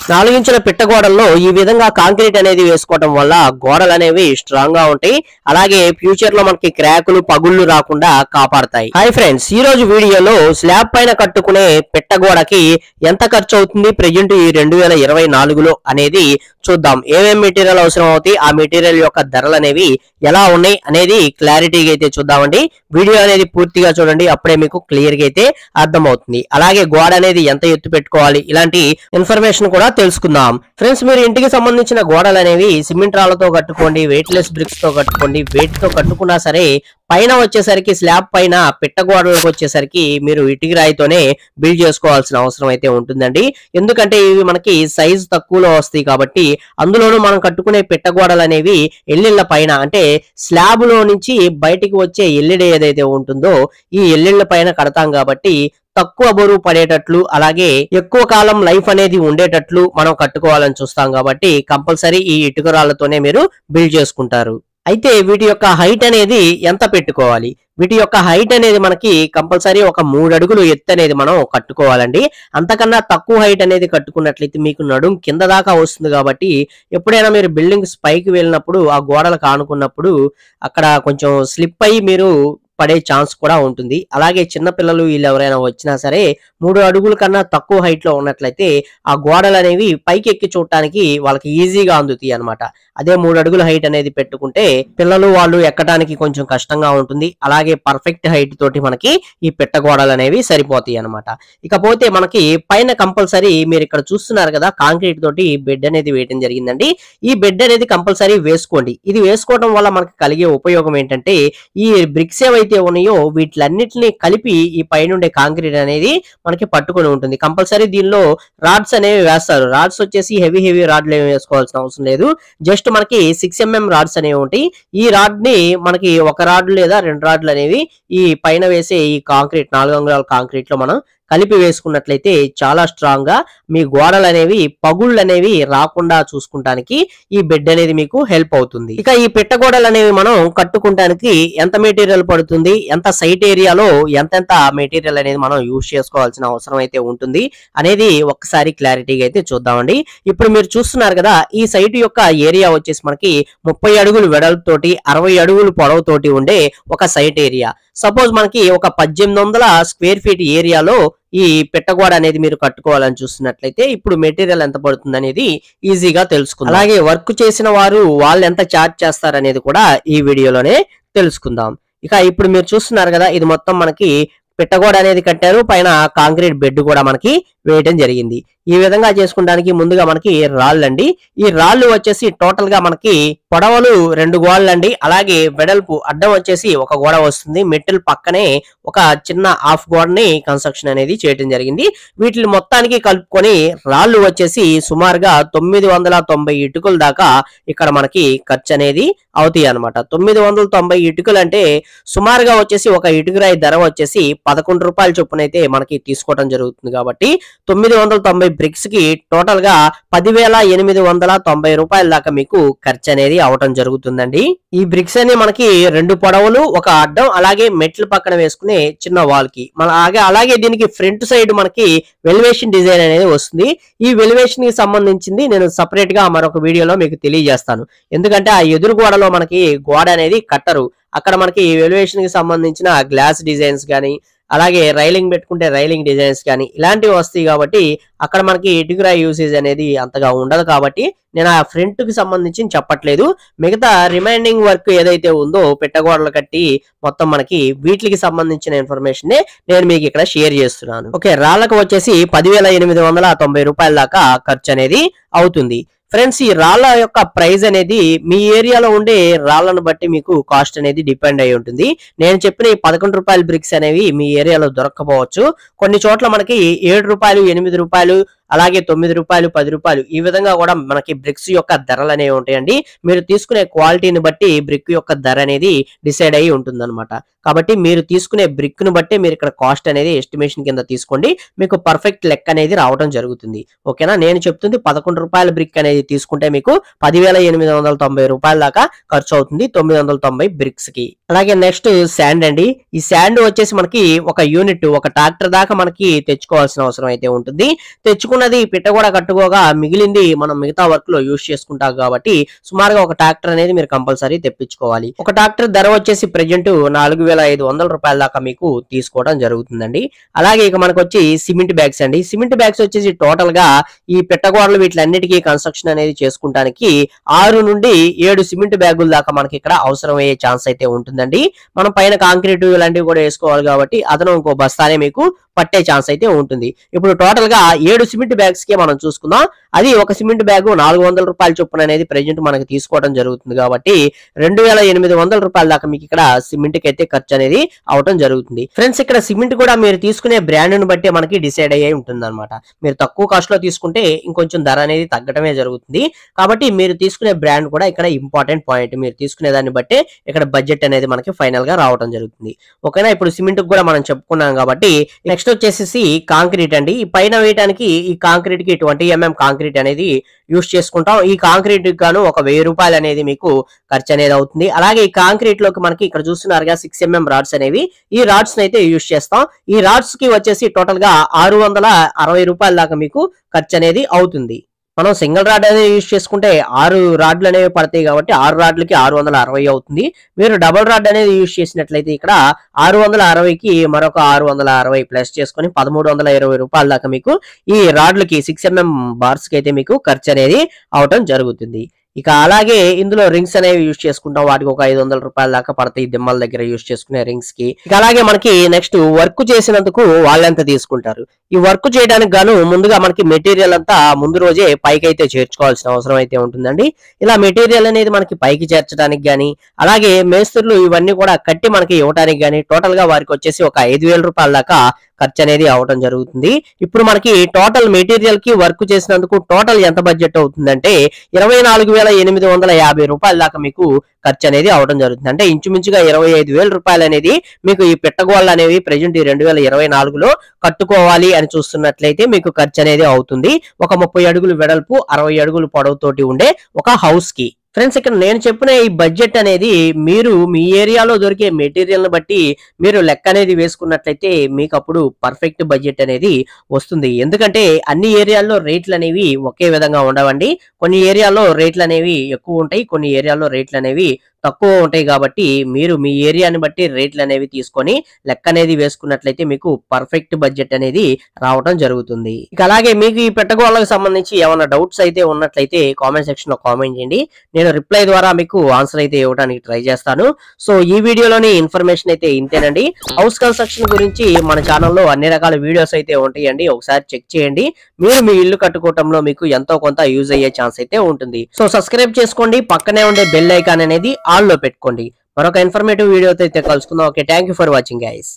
4 ఇంచుల పిట్ట గోడల్లో ఈ విధంగా కాంక్రీట్ అనేది వేసుకోవడం వల్ల గోడలు అనేవి స్ట్రాంగ్ గా ఉంటాయి. అలాగే ఫ్యూచర్ లో మనకి క్రాకులు పగుళ్ళు రాకుండా కాపాడతాయి. హాయ్ ఫ్రెండ్స్, ఈ రోజు వీడియోలో స్లాబ్ పైన కట్టుకునే పిట్ట గోడకి ఎంత ఖర్చు అవుతుంది ప్రెజెంట్ ఈ 2024లో అనేది చూద్దాం. ఏమేం మెటీరియల్ అవసరం అవుతాయి, ఆ మెటీరియల్ యొక్క ధరలు అనేవి ఎలా ఉన్నాయి అనేది క్లారిటీగా అయితే చూద్దామండి. వీడియో అనేది పూర్తిగా చూడండి, అప్పుడే మీకు క్లియర్ గా అయితే అర్థమవుతుంది. అలాగే గోడ అనేది ఎంత ఎత్తు పెట్టుకోవాలి, ఇలాంటి ఇన్ఫర్మేషన్ కూడా తెలుసుకుందాం. ఫ్రెండ్స్, మీరు ఇంటికి సంబంధించిన గోడలు అనేవి సిమెంట్ రాళ్లతో కట్టుకోండి, వెయిట్లెస్ బ్రిక్స్ తో కట్టుకోండి, వెయిట్ తో కట్టుకున్నా సరే పైన వచ్చేసరికి స్లాబ్ పైన పిట్ట గోడలకు వచ్చేసరికి మీరు ఇటుక రాయితోనే బిల్డ్ చేసుకోవాల్సిన అవసరం అయితే ఉంటుందండి. ఎందుకంటే ఇవి మనకి సైజ్ తక్కువలో వస్తాయి కాబట్టి, అందులోనూ మనం కట్టుకునే పిట్ట గోడలు అనేవి ఎల్లిళ్ల పైన అంటే స్లాబ్ లో నుంచి బయటికి వచ్చే ఎల్లిడి ఏదైతే ఉంటుందో ఈ ఎల్లిళ్ల పైన కడతాం కాబట్టి తక్కువ బరువు పడేటట్లు అలాగే ఎక్కువ కాలం లైఫ్ అనేది ఉండేటట్లు మనం కట్టుకోవాలని చూస్తాం కాబట్టి కంపల్సరీ ఈ ఇటుక రాళ్లతోనే మీరు బిల్డ్ చేసుకుంటారు. అయితే వీటి యొక్క హైట్ అనేది ఎంత పెట్టుకోవాలి? వీటి యొక్క హైట్ అనేది మనకి కంపల్సరీ ఒక 3 అడుగులు ఎత్తు అనేది మనం కట్టుకోవాలండి. అంతకన్నా తక్కువ హైట్ అనేది కట్టుకున్నట్లయితే మీకు నడుం కింద దాకా వస్తుంది కాబట్టి ఎప్పుడైనా మీరు బిల్డింగ్స్ పైకి వెళ్ళినప్పుడు ఆ గోడలకు ఆనుకున్నప్పుడు అక్కడ కొంచెం స్లిప్ అయ్యి మీరు పడే ఛాన్స్ కూడా ఉంటుంది. అలాగే చిన్న పిల్లలు వీళ్ళు ఎవరైనా వచ్చినా సరే 3 అడుగుల కన్నా తక్కువ హైట్ లో ఉన్నట్లయితే ఆ గోడలు అనేవి పైకి ఎక్కి చూడటానికి వాళ్ళకి ఈజీగా అందుతాయి అనమాట. అదే 3 అడుగుల హైట్ అనేది పెట్టుకుంటే పిల్లలు వాళ్ళు ఎక్కడానికి కొంచెం కష్టంగా ఉంటుంది. అలాగే పర్ఫెక్ట్ హైట్ తోటి మనకి ఈ పిట్ట గోడలు అనేవి సరిపోతాయి అనమాట. ఇకపోతే మనకి పైన కంపల్సరీ మీరు ఇక్కడ చూస్తున్నారు కదా, కాంక్రీట్ తోటి బెడ్ అనేది వేయడం జరిగిందండి. ఈ బెడ్ అనేది కంపల్సరీ వేసుకోండి. ఇది వేసుకోవడం వల్ల మనకి కలిగే ఉపయోగం ఏంటంటే ఈ బ్రిక్స్ ఏవైతే ఉన్నాయో వీటిలన్నిటిని కలిపి ఈ పైనుండే కాంక్రీట్ అనేది మనకి పట్టుకొని ఉంటుంది. కంపల్సరీ దీనిలో రాడ్స్ అనేవి వేస్తారు. రాడ్స్ వచ్చేసి హెవీ రాడ్లు ఏమి వేసుకోవాల్సిన అవసరం లేదు. జస్ట్ మనకి 6mm రాడ్స్ అనేవి ఉంటాయి. ఈ రాడ్ ని మనకి ఒక రాడ్ లేదా 2 రాడ్లు అనేవి ఈ పైన వేసే ఈ కాంక్రీట్ 4 అంగుళాల కాంక్రీట్ లో మనం కలిపి వేసుకున్నట్లయితే చాలా స్ట్రాంగ్ గా మీ గోడలు అనేవి పగుళ్ళు అనేవి రాకుండా చూసుకుంటానికి ఈ బెడ్ అనేది మీకు హెల్ప్ అవుతుంది. ఇక ఈ పిట్ట గోడలు అనేవి మనం కట్టుకుంటానికి ఎంత మెటీరియల్ పడుతుంది, ఎంత సైట్ ఏరియాలో ఎంతెంత మెటీరియల్ అనేది మనం యూజ్ చేసుకోవాల్సిన అవసరం అయితే ఉంటుంది అనేది ఒక్కసారి క్లారిటీగా అయితే చూద్దామండి. ఇప్పుడు మీరు చూస్తున్నారు కదా, ఈ సైట్ యొక్క ఏరియా వచ్చేసి మనకి 30 అడుగులు వెడల్పుతోటి 60 అడుగులు పొడవుతోటి ఉండే ఒక సైట్ ఏరియా. సపోజ్ మనకి ఒక 1800 స్క్వేర్ ఫీట్ ఏరియాలో ఈ పిట్టగోడ అనేది మీరు కట్టుకోవాలని చూస్తున్నట్లయితే ఇప్పుడు మెటీరియల్ ఎంత పడుతుంది అనేది ఈజీగా తెలుసుకుందాం. అలాగే వర్క్ చేసిన వారు వాళ్ళు ఎంత ఛార్జ్ చేస్తారు అనేది కూడా ఈ వీడియోలోనే తెలుసుకుందాం. ఇక ఇప్పుడు మీరు చూస్తున్నారు కదా, ఇది మొత్తం మనకి పిట్టగోడ అనేది కట్టారు, పైన కాంక్రీట్ బెడ్ కూడా మనకి వేయడం జరిగింది. ఈ విధంగా చేసుకోవడానికి ముందుగా మనకి రాళ్ళండి. ఈ రాళ్ళు వచ్చేసి టోటల్ గా మనకి పొడవలు 2 గోడలండి, అలాగే వెడల్పు అడ్డం వచ్చేసి ఒక గోడ వస్తుంది. మెటల్ పక్కనే ఒక చిన్న హాఫ్ గోడని కన్స్ట్రక్షన్ అనేది చేయడం జరిగింది. వీటిని మొత్తానికి కలుపుకొని రాళ్ళు వచ్చేసి సుమారుగా 990 ఇటుకల దాకా ఇక్కడ మనకి ఖర్చు అనేది అవుతాయి అనమాట. 990 ఇటుకలు అంటే సుమారుగా వచ్చేసి ఒక ఇటుకరాయి ధర వచ్చేసి 11 రూపాయల చొప్పున అయితే మనకి తీసుకోవడం జరుగుతుంది. కాబట్టి 990 బ్రిక్స్ కి టోటల్ గా 10,890 రూపాయల దాకా మీకు ఖర్చు అనేది అవటం జరుగుతుందండి. ఈ బ్రిక్స్ అని మనకి 2 పొడవులు ఒక అడ్డం అలాగే మెట్లు పక్కన వేసుకునే చిన్న వాల్ కి అలాగే దీనికి ఫ్రంట్ సైడ్ మనకి వెలివేషన్ డిజైన్ అనేది వస్తుంది. ఈ వెలివేషన్ కి సంబంధించింది నేను సపరేట్ గా మరొక వీడియోలో మీకు తెలియజేస్తాను. ఎందుకంటే ఆ ఎదురు గోడలో మనకి గోడ అనేది కట్టరు. అక్కడ మనకి వెలివేషన్ కి సంబంధించిన గ్లాస్ డిజైన్స్ కానీ అలాగే రైలింగ్ పెట్టుకుంటే రైలింగ్ డిజైన్స్ కానీ ఇలాంటివి వస్తాయి కాబట్టి అక్కడ మనకి ఇటుకరా యూసేజ్ అనేది అంతగా ఉండదు. కాబట్టి నేను ఆ ఫ్రంట్ కి సంబంధించి చెప్పట్లేదు. మిగతా రిమైనింగ్ వర్క్ ఏదైతే ఉందో పెట్టగోడలు కట్టి మొత్తం మనకి వీటికి సంబంధించిన ఇన్ఫర్మేషన్ నేను మీకు ఇక్కడ షేర్ చేస్తున్నాను. ఓకే, రాళ్ళకు వచ్చేసి 10,890 రూపాయల దాకా ఖర్చు అనేది అవుతుంది. ఫ్రెండ్స్, ఈ రాళ్ళ యొక్క ప్రైస్ అనేది మీ ఏరియాలో ఉండే రాళ్లను బట్టి మీకు కాస్ట్ అనేది డిపెండ్ అయి ఉంటుంది. నేను చెప్పిన ఈ 11 రూపాయల బ్రిక్స్ అనేవి మీ ఏరియాలో దొరకకపోవచ్చు. కొన్ని చోట్ల మనకి 7 రూపాయలు 8 రూపాయలు అలాగే 9 రూపాయలు 10 రూపాయలు ఈ విధంగా కూడా మనకి బ్రిక్స్ యొక్క ధరలు అనేవి ఉంటాయండి. మీరు తీసుకునే క్వాలిటీని బట్టి బ్రిక్ యొక్క ధర అనేది డిసైడ్ అయ్యి ఉంటుంది అనమాట. కాబట్టి మీరు తీసుకునే బ్రిక్ ను బట్టి మీరు ఇక్కడ కాస్ట్ అనేది ఎస్టిమేషన్ కింద తీసుకోండి, మీకు పర్ఫెక్ట్ లెక్క అనేది రావడం జరుగుతుంది. ఓకేనా, నేను చెప్తుంది 11 రూపాయల బ్రిక్ అనేది తీసుకుంటే మీకు 10,890 రూపాయల దాకా ఖర్చు అవుతుంది 990 బ్రిక్స్ కి. అలాగే నెక్స్ట్ శాండ్ అండి. ఈ శాండ్ వచ్చేసి మనకి ఒక యూనిట్ ఒక ట్రాక్టర్ దాకా మనకి తెచ్చుకోవాల్సిన అవసరం అయితే ఉంటుంది. తెచ్చుకుంటే కట్టుకున్నది పిట్ట కూడా కట్టుకోగా మిగిలింది మనం మిగతా వర్క్ లో యూజ్ చేసుకుంటాం కాబట్టి సుమారుగా ఒక ట్రాక్టర్ అనేది మీరు కంపల్సరీ తెప్పించుకోవాలి. ఒక ట్రాక్టర్ ధర వచ్చేసి ప్రెజెంట్ 4,500 రూపాయల దాకా మీకు తీసుకోవడం జరుగుతుందండి. అలాగే ఇక మనకు వచ్చి సిమెంట్ బ్యాగ్స్ అండి. సిమెంట్ బ్యాగ్స్ వచ్చేసి టోటల్ గా ఈ పిట్టగోడలు వీటిలన్నిటికీ కన్స్ట్రక్షన్ అనేది చేసుకుంటానికి 6 నుండి 7 సిమెంట్ బ్యాగుల దాకా మనకి ఇక్కడ అవసరం అయ్యే ఛాన్స్ అయితే ఉంటుందండి. మనం పైన కాంక్రీట్ ఇలాంటివి కూడా వేసుకోవాలి కాబట్టి అదనం ఇంకో బస్తానే మీకు పట్టే ఛాన్స్ అయితే ఉంటుంది. ఇప్పుడు టోటల్ గా 7 సిమెంట్ బ్యాగ్స్ కి మనం చూసుకుందాం. అది ఒక సిమెంట్ బ్యాగ్ 400 రూపాయల చొప్పున అనేది ప్రెజెంట్ మనకి తీసుకోవడం జరుగుతుంది కాబట్టి 2,800 రూపాయల దాకా మీకు ఇక్కడ సిమెంట్ కి అయితే ఖర్చు అనేది అవటం జరుగుతుంది. ఫ్రెండ్స్ ఇక్కడ సిమెంట్ కూడా మీరు తీసుకునే బ్రాండ్ ను బట్టి మనకి డిసైడ్ అయ్యే ఉంటుంది అనమాట. మీరు తక్కువ కాస్ట్ లో తీసుకుంటే ఇంకొంచెం ధర అనేది తగ్గటమే జరుగుతుంది. కాబట్టి మీరు తీసుకునే బ్రాండ్ కూడా ఇక్కడ ఇంపార్టెంట్ పాయింట్. మీరు తీసుకునే దాన్ని బట్టే ఇక్కడ బడ్జెట్ అనేది మనకి ఫైనల్ గా రావడం జరుగుతుంది. ఓకేనా, ఇప్పుడు సిమెంట్ కూడా మనం చెప్పుకున్నాం కాబట్టి నెక్స్ట్ వచ్చేసి కాంక్రీట్ అండి. ఈ పైన వేయడానికి ఈ కాంక్రీట్ కి 20 mm కాంక్రీట్ అనేది యూస్ చేసుకుంటాం. ఈ కాంక్రీట్ గాను ఒక 1000 రూపాయలు అనేది మీకు ఖర్చు అనేది అవుతుంది. అలాగే ఈ కాంక్రీట్ లోకి మనకి ఇక్కడ చూస్తున్నారుగా 6 mm రాడ్స్ అనేవి, ఈ రాడ్స్ అయితే యూస్ చేస్తాం. ఈ రాడ్స్ కి వచ్చేసి టోటల్ గా 660 రూపాయల దాకా మీకు ఖర్చు అనేది అవుతుంది. మనం సింగిల్ రాడ్ అనేది యూజ్ చేసుకుంటే 6 రాడ్లు అనేవి పడతాయి కాబట్టి 6 రాడ్లకి 660 అవుతుంది. మీరు డబుల్ రాడ్ అనేది యూజ్ చేసినట్లయితే ఇక్కడ 660కి మరొక 660 ప్లస్ చేసుకొని 1320 రూపాయల దాకా మీకు ఈ రాడ్లకి 6 mm బార్స్ కి అయితే మీకు ఖర్చు అనేది అవటం జరుగుతుంది. ఇక అలాగే ఇందులో రింగ్స్ అనేవి యూజ్ చేసుకుంటాం. వాటికి ఒక 500 రూపాయల దాకా పడతాయి దిమ్మల దగ్గర యూజ్ చేసుకునే రింగ్స్ కి. ఇక అలాగే మనకి నెక్స్ట్ వర్క్ చేసినందుకు వాళ్ళు ఎంత తీసుకుంటారు. ఈ వర్క్ చేయడానికి గాను ముందుగా మనకి మెటీరియల్ అంతా ముందు రోజే పైకి అయితే చేర్చుకోవాల్సిన అవసరం అయితే ఉంటుందండి. ఇలా మెటీరియల్ అనేది మనకి పైకి చేర్చడానికి గానీ అలాగే మేస్త్రులు ఇవన్నీ కూడా కట్టి మనకి ఇవ్వడానికి గానీ టోటల్ గా వారికి వచ్చేసి ఒక 5,000 రూపాయల దాకా ఖర్చు అనేది అవటం జరుగుతుంది. ఇప్పుడు మనకి టోటల్ మెటీరియల్ కి వర్క్ చేసినందుకు టోటల్ ఎంత బడ్జెట్ అవుతుందంటే 24,850 రూపాయల దాకా మీకు ఖర్చు అనేది అవడం జరుగుతుంది. అంటే ఇంచుమించుగా 25,000 రూపాయలు అనేది మీకు ఈ పిట్టగోళ్ళు అనేవి ప్రెజెంట్ 2024లో కట్టుకోవాలి అని చూస్తున్నట్లయితే మీకు ఖర్చు అనేది అవుతుంది. ఒక 30 అడుగులు వెడల్పు 60 అడుగులు పొడవుతోటి ఉండే ఒక హౌస్ కి. ఫ్రెండ్స్ ఇక్కడ నేను చెప్పిన ఈ బడ్జెట్ అనేది మీరు మీ ఏరియాలో దొరికే మెటీరియల్ ని బట్టి మీరు లెక్క అనేది వేసుకున్నట్లయితే మీకు అప్పుడు పర్ఫెక్ట్ బడ్జెట్ అనేది వస్తుంది. ఎందుకంటే అన్ని ఏరియాల్లో రేట్లు అనేవి ఒకే విధంగా ఉండవండి. కొన్ని ఏరియాలో రేట్లు అనేవి ఎక్కువ ఉంటాయి, కొన్ని ఏరియాలో రేట్లు అనేవి తక్కువ ఉంటాయి. కాబట్టి మీరు మీ ఏరియాని బట్టి రేట్లు అనేవి తీసుకొని లెక్క అనేది వేసుకున్నట్లయితే మీకు పర్ఫెక్ట్ బడ్జెట్ అనేది రావడం జరుగుతుంది. ఇక అలాగే మీకు ఈ పెట్టగోళ్ళకు సంబంధించి ఏమైనా డౌట్స్ అయితే ఉన్నట్లయితే కామెంట్ సెక్షన్ లో కామెంట్ చేయండి. నేను రిప్లై ద్వారా మీకు ఆన్సర్ అయితే ఇవ్వడానికి ట్రై చేస్తాను. సో ఈ వీడియోలోని ఇన్ఫర్మేషన్ అయితే ఇంతేనండి. హౌస్ కన్స్ట్రక్షన్ గురించి మన ఛానల్లో అన్ని రకాల వీడియోస్ అయితే ఉంటాయండి, ఒకసారి చెక్ చేయండి. మీరు మీ ఇల్లు కట్టుకోవటంలో మీకు ఎంతో కొంత యూజ్ అయ్యే ఛాన్స్ అయితే ఉంటుంది. సో సబ్స్క్రైబ్ చేసుకోండి, పక్కనే ఉండే బెల్ ఐకాన్ అనేది ఆల్ లో పెట్టుకోండి. మరొక ఇన్ఫర్మేటివ్ వీడియోతో అయితే కలుసుకుందాం. Okay, thank you for watching guys.